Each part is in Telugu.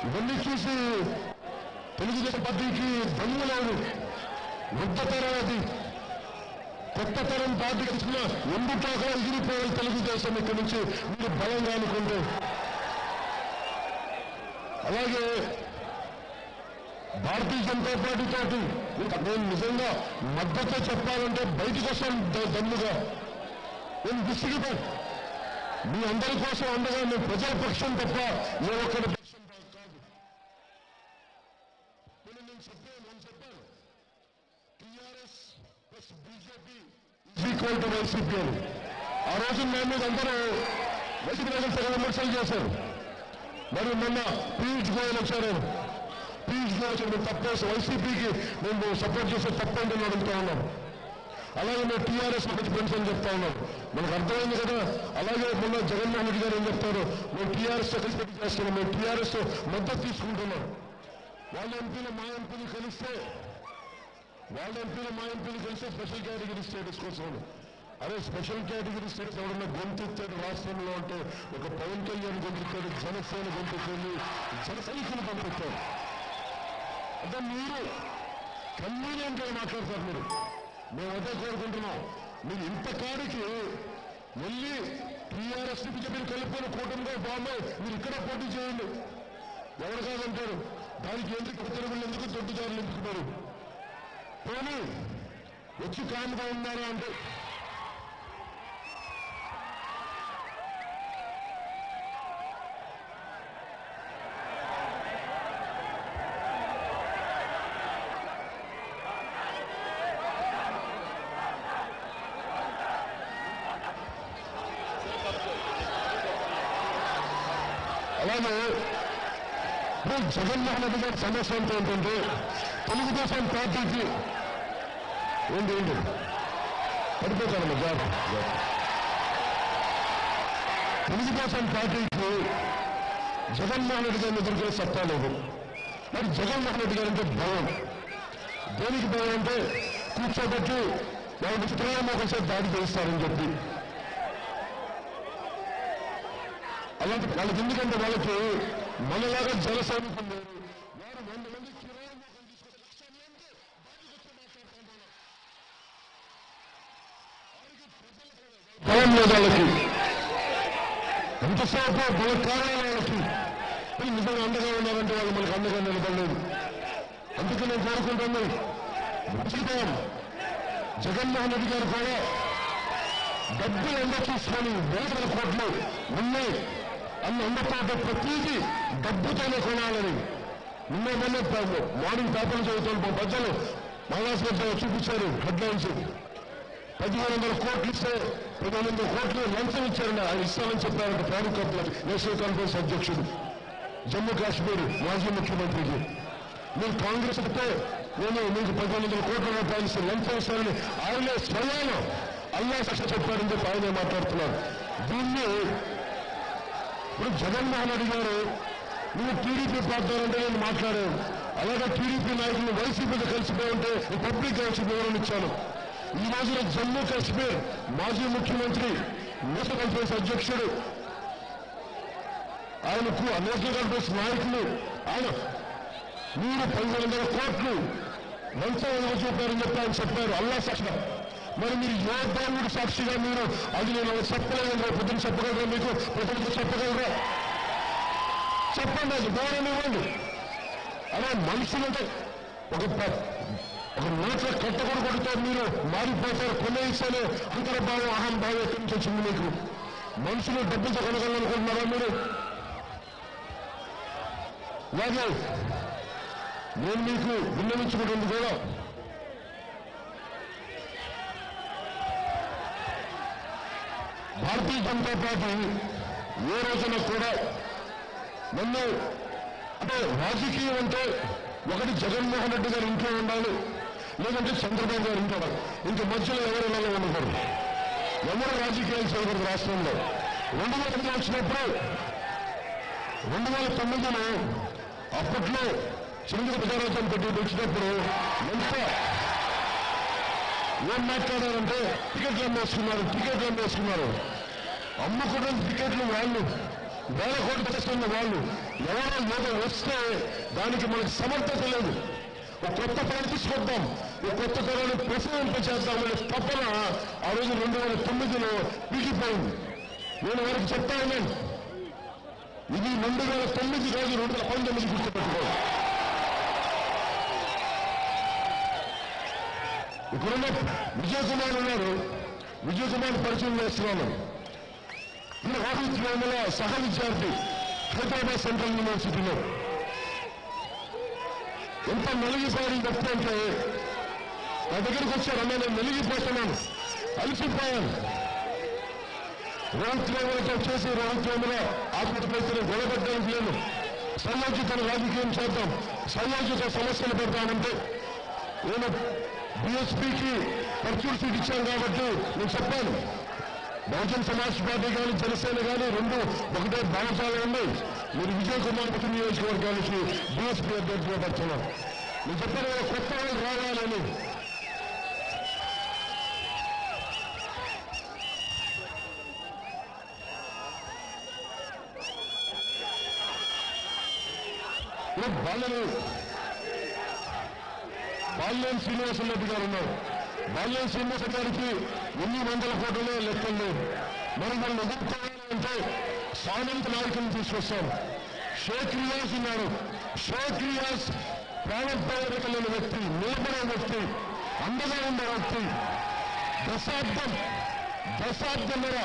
ఇవన్నీ చూసి తెలుగుదేశం పార్టీకి దమ్ము లేదు, వృద్ధతరం అది. కొత్త తరం పార్టీకి ఇచ్చిన ఎందుకు ఎగిరిపోవాలి తెలుగుదేశం ఇక్కడి నుంచి మీరు బలంగా అనుకుంటే. అలాగే భారతీయ జనతా పార్టీ తోటి నేను నిజంగా మద్దతు చెప్పాలంటే బయటకు వస్తాను దమ్ముగా. నేను విసిగిపో మీ అందరి కోసం ఉండగా నేను ప్రజల పక్షం తప్ప ఏ ఒక్కరి పక్షం కాదు. నేను చెప్పాను TRS plus BJP equal to YCP అని. ఆ రోజు నా మీద అందరూ వైసీపీ తెగ విమర్శలు చేశారు. మరి మొన్న పీయూష్ గోయల్ వచ్చారు. పీయూష్ గోయల్ మేము తప్పేసి వైసీపీకి మేము సపోర్ట్ చేసే తప్పండి అని అడుగుతా ఉన్నాం. అలాగే మేము టీఆర్ఎస్ గురించి ఫ్రెండ్స్ అని చెప్తా ఉన్నాం. మనకు అర్థమైంది కదా. అలాగే మొన్న జగన్మోహన్ రెడ్డి గారు ఏం చెప్తారు, మేము టీఆర్ఎస్ కలిసి పెట్టి చేస్తున్నాం, మేము టీఆర్ఎస్ మద్దతు తీసుకుంటున్నాం. వాళ్ళ ఎంపీలు మా ఎంపీలు కలిస్తే స్పెషల్ కేటగిరీ స్టేటస్ కోసం. అదే స్పెషల్ కేటగిరీ స్టేటస్ ఎవరన్నా గొంతెత్తాడు రాష్ట్రంలో అంటే ఒక పవన్ కళ్యాణ్ గొంతెత్తాడు, జనసేన గొంతెత్తాడు, జన సైనికులు గొంతెత్తారు. అంటే మీరు కన్వీనియంట్ గా మాట్లాడతారు. మేము అదే కోరుకుంటున్నాం. మీరు ఇంతకాడికి వెళ్ళి టీఆర్ఎస్ బీజేపీని కలుపుకొని కూటమిగా బాగుంది, మీరు ఇక్కడ పోటీ చేయండి, ఎవరు కాదంటారు. దానికి ఎందుకు తెలుగులు ఎందుకు దొడ్డుదారులు ఎందుకున్నారు? పోనీ వచ్చి కాముగా ఉన్నారా అంటే అలాగే జగన్మోహన్ రెడ్డి గారి సమస్య ఏంటంటే తెలుగుదేశం పార్టీకి ఏంటి పడిపోతాను తెలుగుదేశం పార్టీకి జగన్మోహన్ రెడ్డి గారిని ఎదుర్కొనే సత్తా లేదు. మరి జగన్మోహన్ రెడ్డి గారు అంటే భయం. దేనికి భయం అంటే కూర్చోబెట్టి వాళ్ళకి చిత్రాలను ఒకసారి దాడి చేస్తారని చెప్పి. అలాంటి వాళ్ళకి ఎందుకంటే వాళ్ళకి మనలాగా జన సైనికులు లేరు. వారు 100 మంది భయం లేదు వాళ్ళకి. ఎంతసేపు బల కారణాలు వాళ్ళకి నిజంగా అండగా ఉన్నారంటే వాళ్ళు మనకు అండగా నిలబడలేదు. అందుకే నేను కోరుకుంటాను జగన్మోహన్ రెడ్డి గారు కూడా డబ్బులు ఎండ చూసుకొని 1,000 కోట్లు ఉన్నాయి అన్న ఎండతో ప్రతిదీ డబ్బుతోనే కొనాలని మొన్న మార్నింగ్ పేపర్లు చదువుతాను. ప్రజలు మహారాష్ట్ర చూపించారు హెడ్లైన్స్. 1,500 కోట్లు ఇస్తే 1,500 కోట్లు లంచం ఇచ్చారండి. ఆయన ఇస్తామని చెప్పారంటే ఫారూక్ అబ్దుల్లా నేషనల్ కాన్ఫరెన్స్ అధ్యక్షుడు, జమ్మూ కాశ్మీర్ మాజీ ముఖ్యమంత్రికి. మీరు కాంగ్రెస్ అయితే నేను మీకు 1,500 కోట్ల రూపాయలు ఇస్తే లంచం ఇస్తారని ఆయనే స్వయాన అల్లా సాక్షి చెప్పారని చెప్పి ఆయనే మాట్లాడుతున్నారు. దీన్ని ఇప్పుడు జగన్మోహన్ రెడ్డి గారు నువ్వు టీడీపీ పార్టీ నేను మాట్లాడాను. అలాగే టీడీపీ నాయకులు వైసీపీతో కలిసిపోయి ఉంటే పబ్లిక్ గా వచ్చి వివరణ ఇచ్చాను. ఈ రోజున జమ్మూ కాశ్మీర్ మాజీ ముఖ్యమంత్రి నేషనల్ కాన్ఫరెన్స్ అధ్యక్షుడు ఆయనకు నేషనల్ కాన్ఫరెన్స్ నాయకులు ఆయన మీరు 1,500 కోట్లు లంచం ఎలా చూపారని చెప్పి ఆయన చెప్పారు అల్లా సాక్షిగా. మరి మీరు ఏ దేవుడి సాక్షిగా మీరు అది నేను చెప్పలేదు, పొద్దున చెప్పగలరా, మీకు ప్రజలకు చెప్పగలరా? చెప్పండి, అది గౌరవం ఇవ్వండి. అలా మనుషులంటే ఒక నోట్ల కట్టకూడ కొడితే మీరు మారిపోతారు. కొనేసే అంతర్భావం అహంభావం ఎక్కడి నుంచి వచ్చింది మీకు? మనుషులు డబ్బులతో కొనగలనుకుంటున్నారా మీరు? అలాగే నేను మీకు విన్నవించుకుంటుంది కూడా భారతీయ జనతా పార్టీ ఏ రోజున కూడా నన్ను అంటే రాజకీయం అంటే ఒకటి జగన్మోహన్ రెడ్డి గారు ఇంట్లో ఉండాలి, లేదంటే చంద్రబాబు గారు ఇంట్లో ఉండాలి. ఇంక మధ్యలో ఎవరు ఉండకూడదు, ఎవరు రాజకీయాలు చేయకూడదు రాష్ట్రంలో. 2009 వచ్చినప్పుడు 2009లో అప్పట్లో చిరుగు ప్రజారాజ్యం పెట్టి వచ్చినప్పుడు ఎంత ఏం మాట్లాడారంటే టికెట్లు అమ్మేసుకున్నారు. అమ్ముకున్న టికెట్లు వాళ్ళు వేల కోట్లు తెస్తున్న వాళ్ళు ఎవరో ఏదో వస్తే దానికి మనకి సమర్థత లేదు. ఒక కొత్త పని తీసుకొద్దాం, ఒక కొత్త తరాన్ని ప్రసవింపచేద్దామనే తపన ఆ రోజు 2009లో పీకిపోయింది. నేను వారికి చెప్తా ఉన్నాను, ఇది 2009 కాదు, 2019 గుర్తుపెట్టుకో. ఇక్కడున్న విజయ్ కుమార్ ఉన్నారు, విజయ్ కుమార్ పరిచయం చేస్తున్నాను. ఈయన రాహుల్ వేముల సహ విద్యార్థి, హైదరాబాద్ సెంట్రల్ యూనివర్సిటీలో. ఎంత నలిగిపోయిన వ్యక్తి అంటే నా దగ్గరికి వచ్చారు, అన్న నేను నలిగిపోతున్నాను, అలసిపోయాను. రాహుల్ వేములతో చేసి రాహుల్ వేముల ఆత్మహత్యను గొడవపెట్టడానికి లేదు, సంయోజిత రాజకీయం చేద్దాం, సంయోజిత సమస్యలు పెడతామంటే నేను బీఎస్పీకి పర్చూర్ సీట్ ఇచ్చాను కాబట్టి నేను చెప్పాను, బహుజన్ సమాజ్ పార్టీ కానీ జనసేన కానీ రెండు ఒకటే భావజాలు ఉన్నాయి. మీరు విజయ్ కుమార్ ప్రతి నియోజకవర్గానికి బీఎస్పీ అభ్యర్థిగా పడుతున్నారు. నేను చెప్పాను కొత్త వాళ్ళు రావాలని. బాల్యం శ్రీనివాసరెడ్డి గారు ఉన్నారు. బాల్యం శ్రీనివాస గారికి ఎన్ని వందల కోట్లలో లెక్కలు లేవు. మనం ఎదుర్కోవాలంటే సామంత నాయకులను తీసుకొస్తాం. షేక్ రియాజ్ ఉన్నాడు. షేక్ రియాజ్ ప్రాణోత్పాదక లేని వ్యక్తి, నిలబడే వ్యక్తి, అండగా ఉండే వ్యక్తి. దశాబ్దంన్నర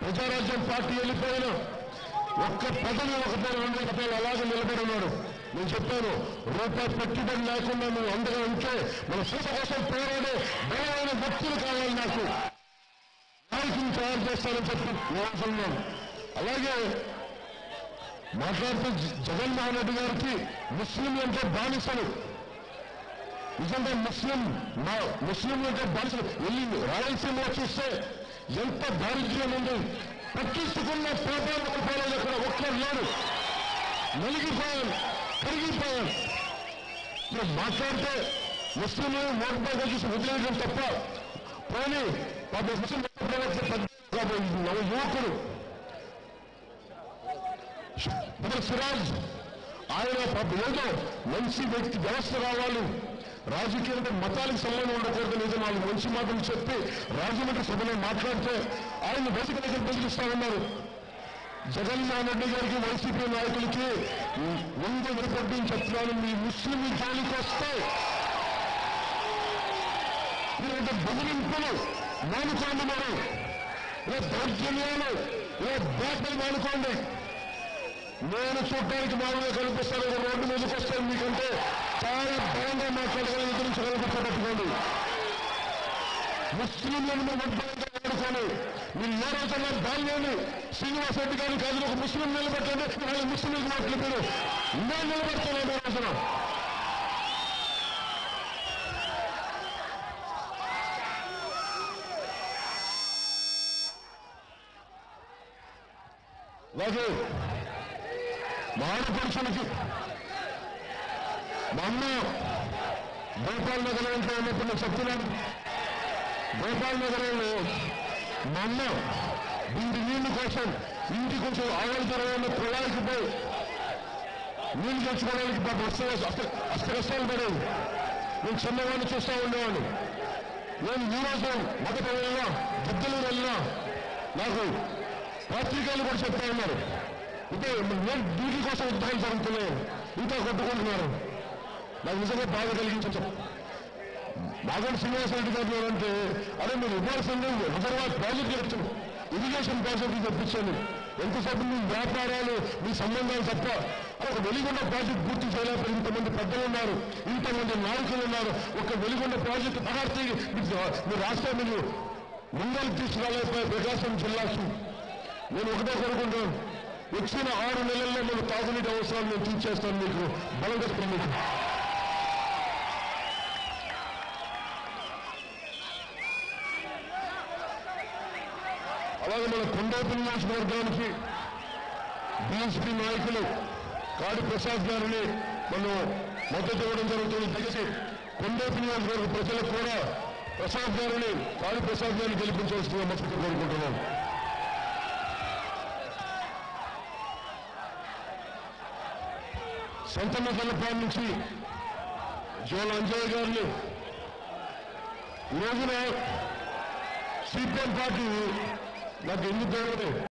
ప్రజారాజ్యం పార్టీ వెళ్ళిపోయిన ఒక్క పదవి ఒక పదవి 2 పదాలు అలాగే నిలబడి ఉన్నాడు. నేను చెప్పాను, రూపాయి పెట్టుబడి లేకుండా నువ్వు అందరూ ఉంటే మన సీత కోసం పోరాడే బలమైన వ్యక్తులు కావాలి, నాకు నాయకులు తయారు చేస్తానని చెప్పి నేను. అలాగే మాట్లాడుతూ జగన్మోహన్ రెడ్డి గారికి ముస్లింలు అంటే బానిసలు, నిజంగా ముస్లింలు అంటే బానిసలు. వెళ్ళి రాయలసీమలో చూస్తే ఎంత దారిద్ర్యం ఉంది, పట్టించుకున్న పేపర్లు రూపాయలు అక్కడ ఒక్కరు లేరు. నలిగిపోయాను, కరిగిపోయాను. మీరు మాట్లాడితే ముస్లింలు మోటార్ చూసి వదిలేయడం తప్ప పోనీ ముస్లిం నవ యువకుడు సిరాజ్ ఆయన ఏదో మంచి వ్యక్తి, వ్యవస్థ రావాలి, రాజకీయాలతో మతాలకు సంబంధం ఉండకూడదు, నిజం వాళ్ళు మంచి మాటలు చెప్పి రాజమండ్రి సభలో మాట్లాడితే ఆయన బయటకు దగ్గర బెదిరిస్తామన్నారు. జగన్మోహన్ రెడ్డి గారికి వైసీపీ నాయకులకి ముందు వినపడ్డం చెప్తున్నాను, మీ ముస్లిం జోలికి వస్తే మీరు బెదిరింపులు మానుకోండి, మరి దౌర్జన్యాలు బేటలు మానుకోండి. నేను చూడటానికి మామూలుగా కనిపిస్తాను, రోడ్డు మీదకి వస్తాను, మీకంటే చాలా బలంగా మాట్లాడగలను, గుర్తుపెట్టుకోండి. ముస్లింలను మేము అడ్డంగా వాడుకోండి. మీరు ఏ రోజున్నా బాల్యాన్ని శ్రీనివాస్ రెడ్డి గారిని కాదు, ఒక ముస్లిం నిలబెట్టండి, వాళ్ళు ముస్లింలకు మాటలు మీరు నేను నిలబెడతాను ఈ రోజున. అలాగే మా ఆడపడుచులకి మా అమ్మ గోపాల్ నగరం ఇంట్లో ఉన్నప్పుడు నేను చెప్తున్నాను, గోపాల్ నగరంలో మా అమ్మ ఇంటి నీళ్లు కోసం ఇంటి కొంచెం ఆవుల దూరంలో పొలానికి పోయి నీళ్లు తెచ్చుకోవడానికి అస్తకష్టాలు పడేది. నేను చిన్నవాడిని చూస్తూ ఉండేవాడిని. నేను ఈరోజు మొదట వెళ్ళినా, గిద్దలూరు వెళ్ళినా నాకు పత్రికలు కూడా చెప్తా ఉన్నారు, అంటే నేను డ్యూటీ కోసం యుద్ధాలు జరుగుతున్నాయి, ఇంకా కొట్టుకుంటున్నారు. నాకు నిజంగా బాధ కలిగించచ్చు. మాగంటి శ్రీనివాసరెడ్డి గారు అంటే అదే మీరు ఇవ్వాల్సింది హైదరాబాద్ ప్రాజెక్టు ఇరిగేషన్ ప్రాజెక్టు తెప్పించండి, ఎంతసేపు మీ వ్యాపారాలు మీ సంబంధాలు తప్ప ఒక వెలిగొండ ప్రాజెక్టు పూర్తి చేయలేకపోతే ఇంతమంది పెద్దలు ఉన్నారు, ఇంతమంది నాయకులు ఉన్నారు. ఒక వెలిగొండ ప్రాజెక్టు పహార్తీ మీ రాష్ట్రాన్ని ముందలు తీసుకురాలేకపోయే ప్రకాశం జిల్లాకు. నేను ఒకటే కోరుకుంటాను, వచ్చిన 6 నెలల్లో నేను తాగునీటి అవసరాలు నేను తీర్చేస్తాను, మీకు బలగొస్తాను. మీకు అలాగే మన కొండోపల్లి నియోజకవర్గానికి బీఎస్పీ నాయకులు కాడి ప్రసాద్ గారిని మనం మద్దతు ఇవ్వడం జరుగుతుంది. దయచేసి కొండోపల్లి నియోజకవర్గ ప్రజలకు కూడా ప్రసాద్ గారిని, కాడి ప్రసాద్ గారిని గెలిపించవలసిందిగా మనసుతో కోరుకుంటున్నాం. సంతమ్మ గల్లపాడు నుంచి జోల అంజయ్య గారిని ఈ రోజున సిపిఎం పార్టీ నాకు ఎందుకు